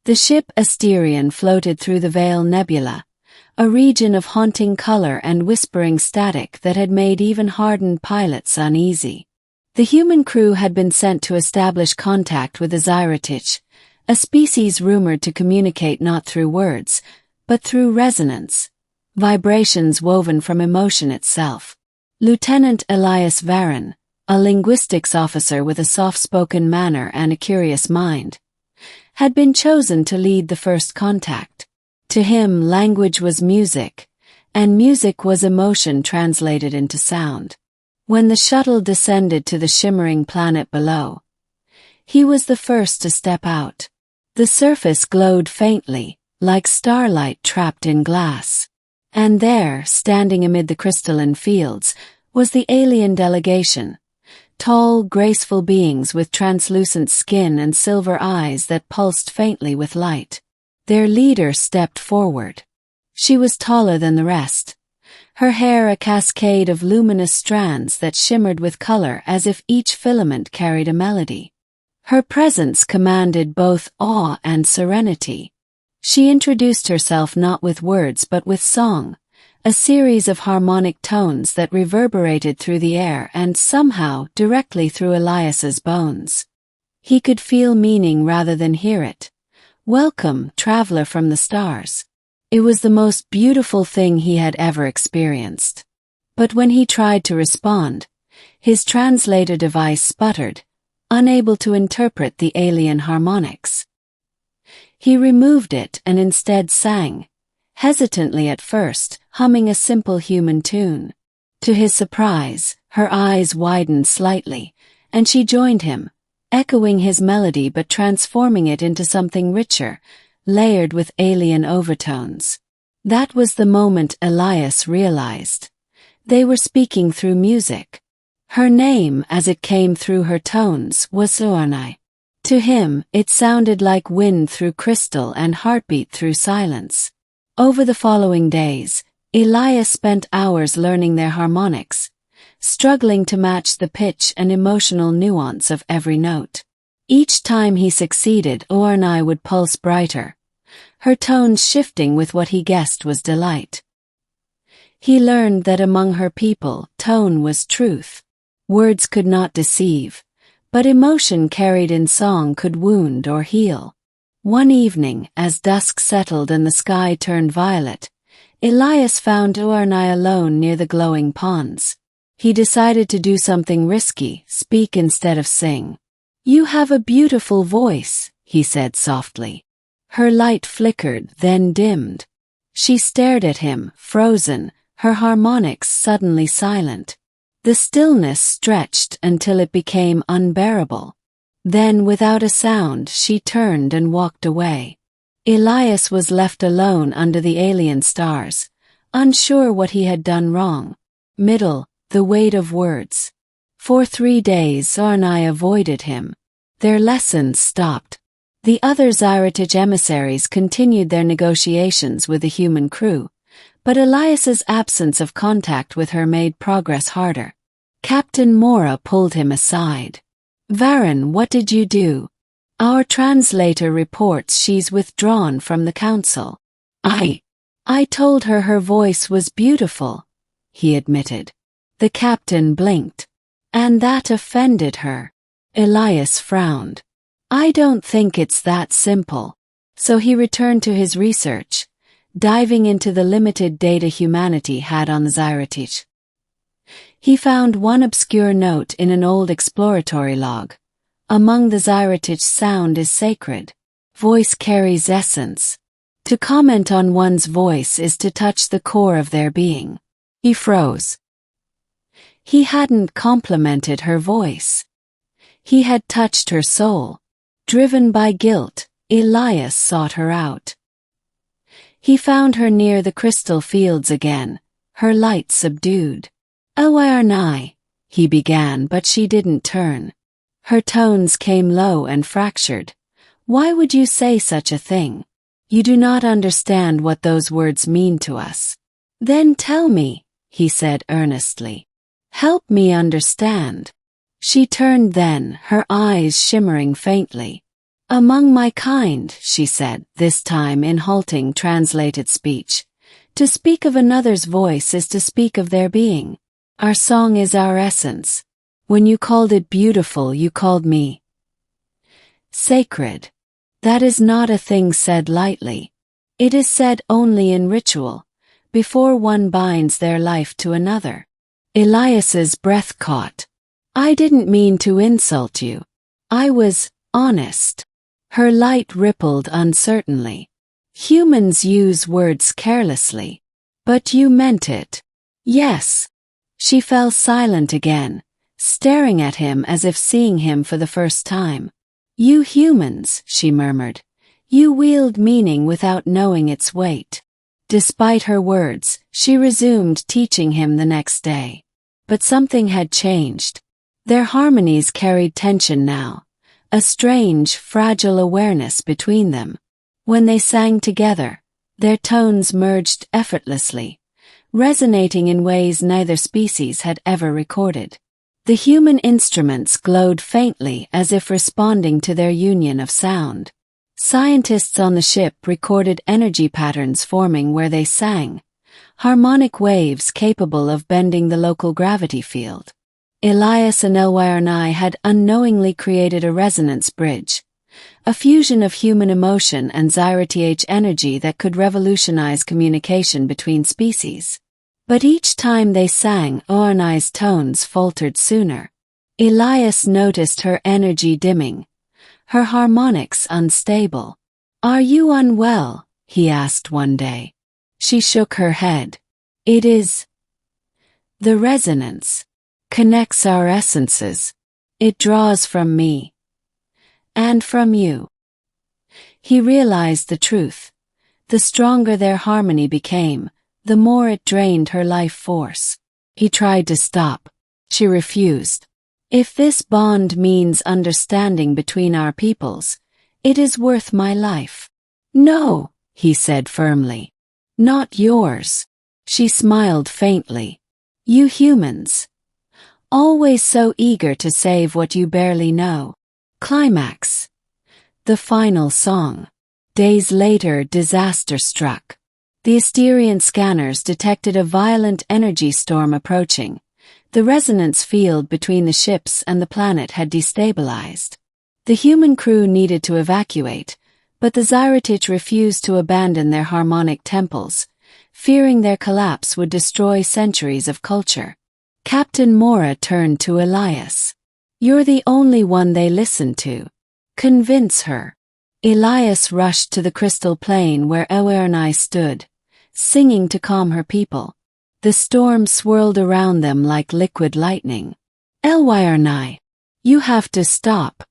The ship Asterion floated through the Veil Nebula, a region of haunting color and whispering static that had made even hardened pilots uneasy. The human crew had been sent to establish contact with the Xyra'th, a species rumored to communicate not through words, but through resonance, vibrations woven from emotion itself. Lieutenant Elias Varon, a linguistics officer with a soft-spoken manner and a curious mind, had been chosen to lead the first contact. To him, language was music, and music was emotion translated into sound. When the shuttle descended to the shimmering planet below, he was the first to step out. The surface glowed faintly, like starlight trapped in glass. And there, standing amid the crystalline fields, was the alien delegation. Tall, graceful beings with translucent skin and silver eyes that pulsed faintly with light. Their leader stepped forward. She was taller than the rest, her hair a cascade of luminous strands that shimmered with color as if each filament carried a melody. Her presence commanded both awe and serenity. She introduced herself not with words but with song, a series of harmonic tones that reverberated through the air and somehow directly through Elias's bones. He could feel meaning rather than hear it. Welcome, traveler from the stars. It was the most beautiful thing he had ever experienced. But when he tried to respond, his translator device sputtered, unable to interpret the alien harmonics. He removed it and instead sang, hesitantly at first, humming a simple human tune. To his surprise, her eyes widened slightly, and she joined him, echoing his melody but transforming it into something richer, layered with alien overtones. That was the moment Elias realized. They were speaking through music. Her name, as it came through her tones, was Xyra'th. To him, it sounded like wind through crystal and heartbeat through silence. Over the following days, Elias spent hours learning their harmonics, struggling to match the pitch and emotional nuance of every note. Each time he succeeded, Xyra'th would pulse brighter, her tones shifting with what he guessed was delight. He learned that among her people, tone was truth. Words could not deceive, but emotion carried in song could wound or heal. One evening, as dusk settled and the sky turned violet, Elias found Xyra'th alone near the glowing ponds. He decided to do something risky, speak instead of sing. "You have a beautiful voice," he said softly. Her light flickered, then dimmed. She stared at him, frozen, her harmonics suddenly silent. The stillness stretched until it became unbearable. Then, without a sound, she turned and walked away. Elias was left alone under the alien stars, unsure what he had done wrong. The weight of words. For 3 days Xyra'th avoided him. Their lessons stopped. The other Xyra'th emissaries continued their negotiations with the human crew, but Elias's absence of contact with her made progress harder. Captain Mora pulled him aside. "Varon, what did you do? Our translator reports she's withdrawn from the council." I told her voice was beautiful," he admitted. The captain blinked. "And that offended her." Elias frowned. "I don't think it's that simple." So he returned to his research, diving into the limited data humanity had on the Xyra'th. He found one obscure note in an old exploratory log. Among the Xyra'th, sound is sacred. Voice carries essence. To comment on one's voice is to touch the core of their being. He froze. He hadn't complimented her voice. He had touched her soul. Driven by guilt, Elias sought her out. He found her near the crystal fields again, her light subdued. "Xyra'th," he began, but she didn't turn. Her tones came low and fractured. "Why would you say such a thing? You do not understand what those words mean to us." "Then tell me," he said earnestly. "Help me understand." She turned then, her eyes shimmering faintly. Among my kind, she said, this time in halting translated speech. To speak of another's voice is to speak of their being. Our song is our essence. When you called it beautiful, you called me sacred. That is not a thing said lightly. It is said only in ritual, before one binds their life to another. Elias's breath caught. I didn't mean to insult you. I was honest. Her light rippled uncertainly. Humans use words carelessly. But you meant it. Yes. She fell silent again, staring at him as if seeing him for the first time. You humans, she murmured. You wield meaning without knowing its weight. Despite her words, she resumed teaching him the next day. But something had changed. Their harmonies carried tension now, a strange, fragile awareness between them. When they sang together, their tones merged effortlessly, resonating in ways neither species had ever recorded. The human instruments glowed faintly as if responding to their union of sound. Scientists on the ship recorded energy patterns forming where they sang, harmonic waves capable of bending the local gravity field. Elias and Envoy had unknowingly created a resonance bridge, a fusion of human emotion and Xyra'th energy that could revolutionize communication between species. But each time they sang, Envoy's tones faltered sooner. Elias noticed her energy dimming, her harmonics unstable. Are you unwell? He asked one day. She shook her head. It is. The resonance connects our essences. It draws from me. And from you. He realized the truth. The stronger their harmony became, the more it drained her life force. He tried to stop. She refused. If this bond means understanding between our peoples, it is worth my life. No, he said firmly. Not yours. She smiled faintly. You humans. Always so eager to save what you barely know. Climax. The final song. Days later, disaster struck. The Asterian scanners detected a violent energy storm approaching. The resonance field between the ships and the planet had destabilized. The human crew needed to evacuate, but the Xyra'th refused to abandon their harmonic temples, fearing their collapse would destroy centuries of culture. Captain Mora turned to Elias. You're the only one they listen to. Convince her. Elias rushed to the crystal plain where Envoy stood, singing to calm her people. The storm swirled around them like liquid lightning. Envoy, you have to stop.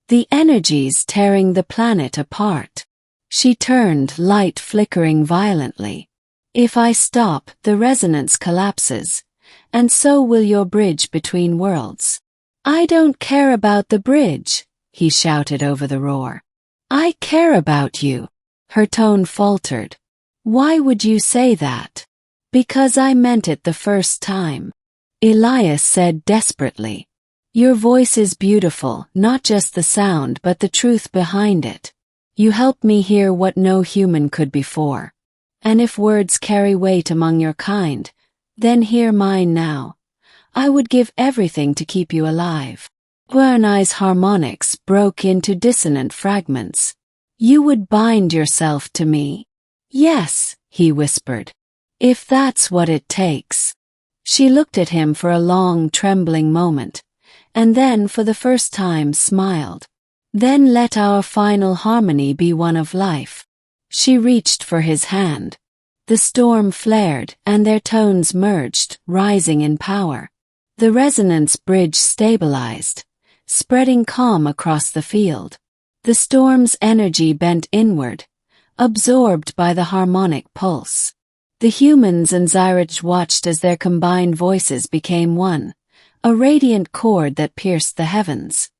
The energy's tearing the planet apart. She turned, light flickering violently. If I stop, the resonance collapses, and so will your bridge between worlds. I don't care about the bridge, he shouted over the roar. I care about you. Her tone faltered. Why would you say that? Because I meant it the first time. Elias said desperately. Your voice is beautiful, not just the sound but the truth behind it. You helped me hear what no human could before. And if words carry weight among your kind, then hear mine now. I would give everything to keep you alive. Envoy's harmonics broke into dissonant fragments. You would bind yourself to me? Yes, he whispered. If that's what it takes. She looked at him for a long, trembling moment, and then for the first time smiled. Then let our final harmony be one of life. She reached for his hand. The storm flared, and their tones merged, rising in power. The resonance bridge stabilized, spreading calm across the field. The storm's energy bent inward, absorbed by the harmonic pulse. The humans and Xyra'th watched as their combined voices became one, a radiant chord that pierced the heavens.